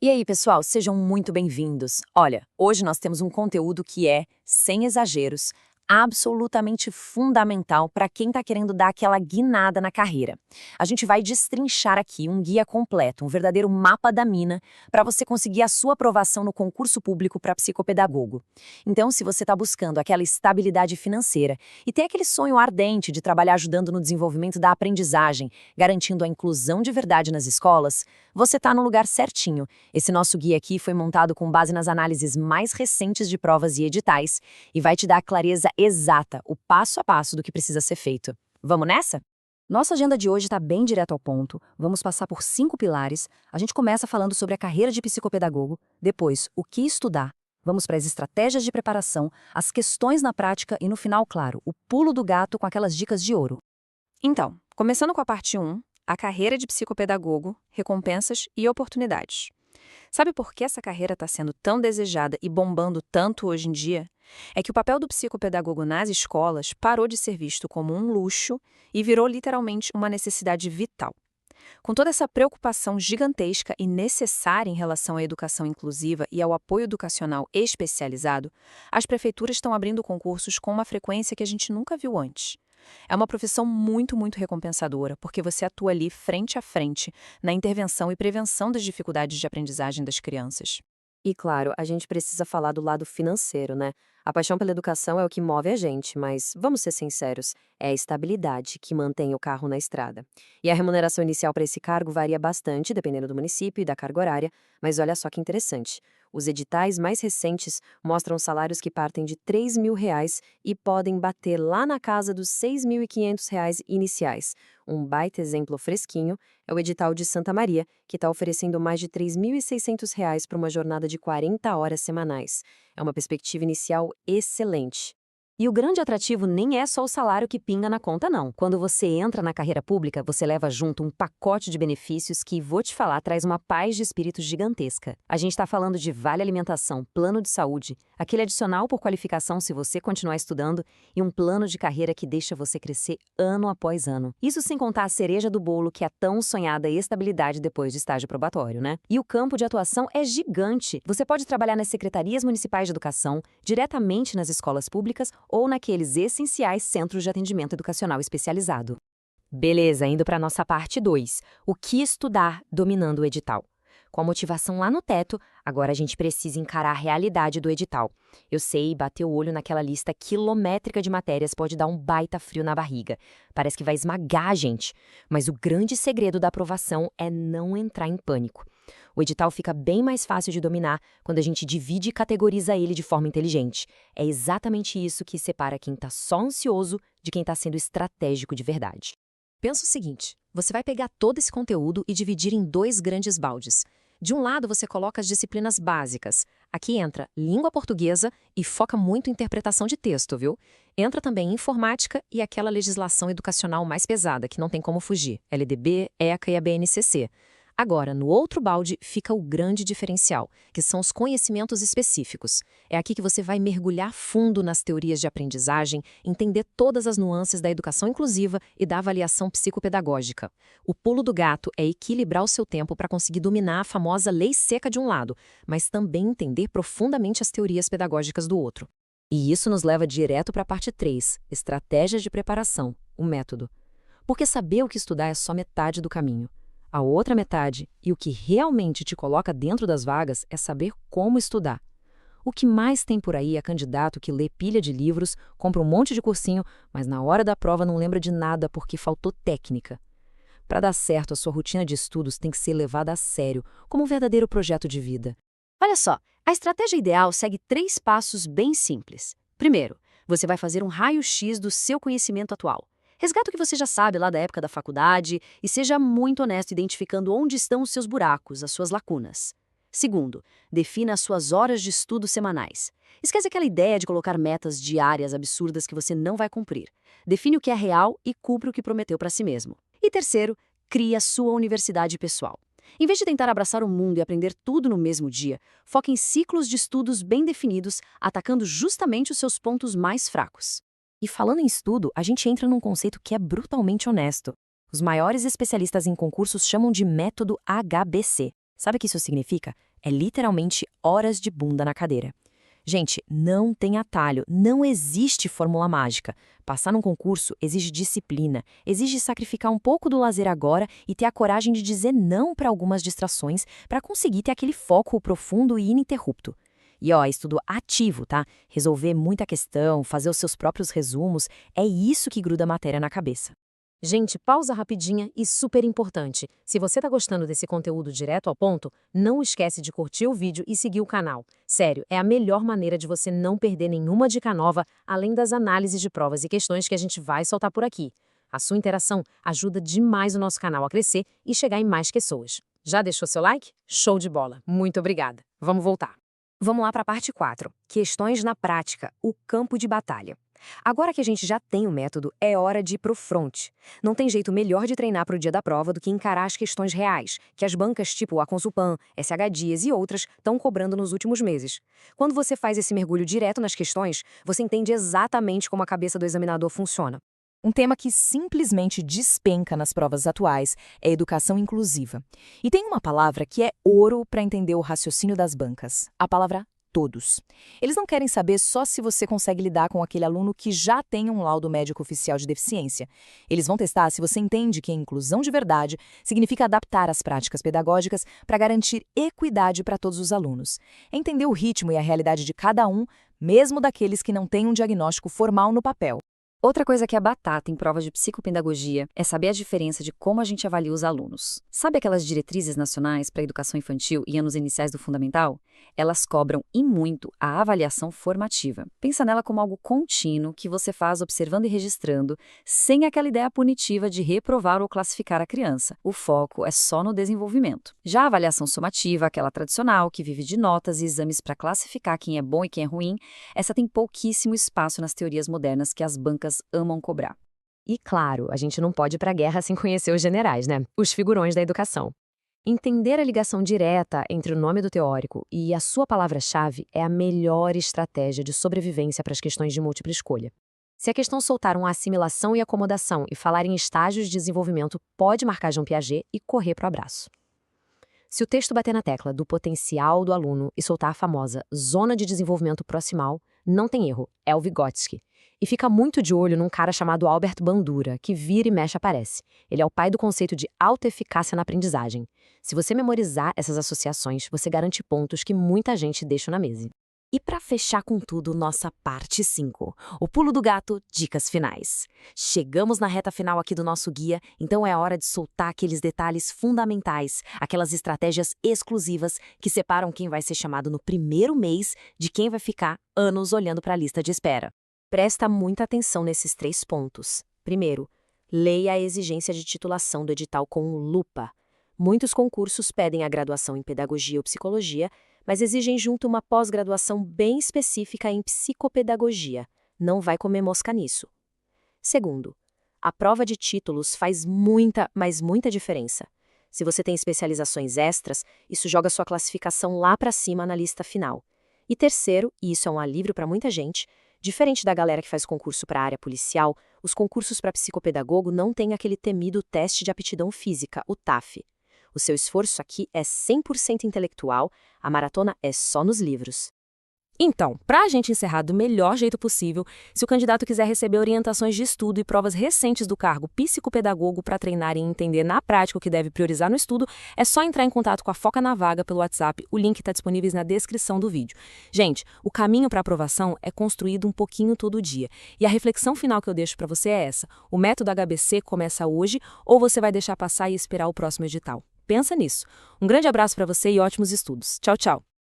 E aí, pessoal, sejam muito bem-vindos. Olha, hoje nós temos um conteúdo que é, sem exageros, absolutamente fundamental para quem está querendo dar aquela guinada na carreira. A gente vai destrinchar aqui um guia completo, um verdadeiro mapa da mina, para você conseguir a sua aprovação no concurso público para psicopedagogo. Então, se você está buscando aquela estabilidade financeira e tem aquele sonho ardente de trabalhar ajudando no desenvolvimento da aprendizagem, garantindo a inclusão de verdade nas escolas, você está no lugar certinho. Esse nosso guia aqui foi montado com base nas análises mais recentes de provas e editais e vai te dar a clareza exata, o passo a passo do que precisa ser feito. Vamos nessa? Nossa agenda de hoje está bem direto ao ponto. Vamos passar por 5 pilares. A gente começa falando sobre a carreira de psicopedagogo, depois, o que estudar. Vamos para as estratégias de preparação, as questões na prática e, no final, claro, o pulo do gato com aquelas dicas de ouro. Então, começando com a parte 1, a carreira de psicopedagogo, recompensas e oportunidades. Sabe por que essa carreira está sendo tão desejada e bombando tanto hoje em dia? É que o papel do psicopedagogo nas escolas parou de ser visto como um luxo e virou literalmente uma necessidade vital. Com toda essa preocupação gigantesca e necessária em relação à educação inclusiva e ao apoio educacional especializado, as prefeituras estão abrindo concursos com uma frequência que a gente nunca viu antes. É uma profissão muito recompensadora, porque você atua ali frente a frente na intervenção e prevenção das dificuldades de aprendizagem das crianças. E, claro, a gente precisa falar do lado financeiro, né? A paixão pela educação é o que move a gente, mas, vamos ser sinceros, é a estabilidade que mantém o carro na estrada. E a remuneração inicial para esse cargo varia bastante, dependendo do município e da carga horária, mas olha só que interessante. Os editais mais recentes mostram salários que partem de R$ 3.000 e podem bater lá na casa dos R$ 6.500 iniciais. Um baita exemplo fresquinho é o edital de Santa Maria, que está oferecendo mais de R$ 3.600 para uma jornada de 40 horas semanais. É uma perspectiva inicial excelente. E o grande atrativo nem é só o salário que pinga na conta, não. Quando você entra na carreira pública, você leva junto um pacote de benefícios que, vou te falar, traz uma paz de espírito gigantesca. A gente está falando de vale alimentação, plano de saúde, aquele adicional por qualificação se você continuar estudando e um plano de carreira que deixa você crescer ano após ano. Isso sem contar a cereja do bolo, que é a tão sonhada estabilidade depois de estágio probatório, né? E o campo de atuação é gigante. Você pode trabalhar nas secretarias municipais de educação, diretamente nas escolas públicas ou naqueles essenciais centros de atendimento educacional especializado. Beleza, indo para a nossa parte 2, o que estudar dominando o edital. Com a motivação lá no teto, agora a gente precisa encarar a realidade do edital. Eu sei, bater o olho naquela lista quilométrica de matérias pode dar um baita frio na barriga. Parece que vai esmagar a gente. Mas o grande segredo da aprovação é não entrar em pânico. O edital fica bem mais fácil de dominar quando a gente divide e categoriza ele de forma inteligente. É exatamente isso que separa quem está só ansioso de quem está sendo estratégico de verdade. Pensa o seguinte, você vai pegar todo esse conteúdo e dividir em 2 grandes baldes. De um lado, você coloca as disciplinas básicas. Aqui entra língua portuguesa e foca muito em interpretação de texto, viu? Entra também informática e aquela legislação educacional mais pesada, que não tem como fugir, LDB, ECA e a BNCC. Agora, no outro balde, fica o grande diferencial, que são os conhecimentos específicos. É aqui que você vai mergulhar fundo nas teorias de aprendizagem, entender todas as nuances da educação inclusiva e da avaliação psicopedagógica. O pulo do gato é equilibrar o seu tempo para conseguir dominar a famosa lei seca de um lado, mas também entender profundamente as teorias pedagógicas do outro. E isso nos leva direto para a parte 3, estratégias de preparação, o método. Porque saber o que estudar é só metade do caminho. A outra metade, e o que realmente te coloca dentro das vagas, é saber como estudar. O que mais tem por aí é candidato que lê pilha de livros, compra um monte de cursinho, mas na hora da prova não lembra de nada porque faltou técnica. Para dar certo, a sua rotina de estudos tem que ser levada a sério, como um verdadeiro projeto de vida. Olha só, a estratégia ideal segue 3 passos bem simples. Primeiro, você vai fazer um raio-x do seu conhecimento atual. Resgata o que você já sabe lá da época da faculdade e seja muito honesto identificando onde estão os seus buracos, as suas lacunas. Segundo, defina as suas horas de estudo semanais. Esquece aquela ideia de colocar metas diárias absurdas que você não vai cumprir. Define o que é real e cumpra o que prometeu para si mesmo. E terceiro, crie a sua universidade pessoal. Em vez de tentar abraçar o mundo e aprender tudo no mesmo dia, foque em ciclos de estudos bem definidos, atacando justamente os seus pontos mais fracos. E falando em estudo, a gente entra num conceito que é brutalmente honesto. Os maiores especialistas em concursos chamam de método HBC. Sabe o que isso significa? É literalmente horas de bunda na cadeira. Gente, não tem atalho, não existe fórmula mágica. Passar num concurso exige disciplina, exige sacrificar um pouco do lazer agora e ter a coragem de dizer não para algumas distrações para conseguir ter aquele foco profundo e ininterrupto. E estudo ativo, tá? Resolver muita questão, fazer os seus próprios resumos, é isso que gruda a matéria na cabeça. Gente, pausa rapidinha e super importante. Se você tá gostando desse conteúdo direto ao ponto, não esquece de curtir o vídeo e seguir o canal. Sério, é a melhor maneira de você não perder nenhuma dica nova, além das análises de provas e questões que a gente vai soltar por aqui. A sua interação ajuda demais o nosso canal a crescer e chegar em mais pessoas. Já deixou seu like? Show de bola! Muito obrigada. Vamos voltar. Vamos lá para a parte 4. Questões na prática, o campo de batalha. Agora que a gente já tem o método, é hora de ir pro front. Não tem jeito melhor de treinar para o dia da prova do que encarar as questões reais, que as bancas tipo a Consulpan, SH Dias e outras estão cobrando nos últimos meses. Quando você faz esse mergulho direto nas questões, você entende exatamente como a cabeça do examinador funciona. Um tema que simplesmente despenca nas provas atuais é educação inclusiva. E tem uma palavra que é ouro para entender o raciocínio das bancas, a palavra todos. Eles não querem saber só se você consegue lidar com aquele aluno que já tem um laudo médico oficial de deficiência. Eles vão testar se você entende que a inclusão de verdade significa adaptar as práticas pedagógicas para garantir equidade para todos os alunos. É entender o ritmo e a realidade de cada um, mesmo daqueles que não têm um diagnóstico formal no papel. Outra coisa que é batata em provas de psicopedagogia é saber a diferença de como a gente avalia os alunos. Sabe aquelas diretrizes nacionais para a educação infantil e anos iniciais do fundamental? Elas cobram e muito a avaliação formativa. Pensa nela como algo contínuo que você faz observando e registrando, sem aquela ideia punitiva de reprovar ou classificar a criança. O foco é só no desenvolvimento. Já a avaliação somativa, aquela tradicional, que vive de notas e exames para classificar quem é bom e quem é ruim, essa tem pouquíssimo espaço nas teorias modernas que as bancas amam cobrar. E claro, a gente não pode ir para a guerra sem conhecer os generais, né? Os figurões da educação. Entender a ligação direta entre o nome do teórico e a sua palavra-chave é a melhor estratégia de sobrevivência para as questões de múltipla escolha. Se a questão soltar uma assimilação e acomodação e falar em estágios de desenvolvimento, pode marcar Jean Piaget e correr para o abraço. Se o texto bater na tecla do potencial do aluno e soltar a famosa zona de desenvolvimento proximal, não tem erro, é o Vygotsky. E fica muito de olho num cara chamado Albert Bandura, que vira e mexe aparece. Ele é o pai do conceito de alta eficácia na aprendizagem. Se você memorizar essas associações, você garante pontos que muita gente deixa na mesa. E para fechar com tudo, nossa parte 5, o pulo do gato, dicas finais. Chegamos na reta final aqui do nosso guia, então é hora de soltar aqueles detalhes fundamentais, aquelas estratégias exclusivas que separam quem vai ser chamado no primeiro mês de quem vai ficar anos olhando para a lista de espera. Presta muita atenção nesses 3 pontos. Primeiro, leia a exigência de titulação do edital com lupa. Muitos concursos pedem a graduação em pedagogia ou psicologia, mas exigem junto uma pós-graduação bem específica em psicopedagogia. Não vai comer mosca nisso. Segundo, a prova de títulos faz muita, mas muita diferença. Se você tem especializações extras, isso joga sua classificação lá para cima na lista final. E terceiro, e isso é um alívio para muita gente, diferente da galera que faz concurso para a área policial, os concursos para psicopedagogo não têm aquele temido teste de aptidão física, o TAF. O seu esforço aqui é 100% intelectual, a maratona é só nos livros. Então, para a gente encerrar do melhor jeito possível, se o candidato quiser receber orientações de estudo e provas recentes do cargo psicopedagogo para treinar e entender na prática o que deve priorizar no estudo, é só entrar em contato com a Foca na Vaga pelo WhatsApp, o link está disponível na descrição do vídeo. Gente, o caminho para a aprovação é construído um pouquinho todo dia, e a reflexão final que eu deixo para você é essa: o método HBC começa hoje ou você vai deixar passar e esperar o próximo edital? Pensa nisso. Um grande abraço para você e ótimos estudos. Tchau, tchau!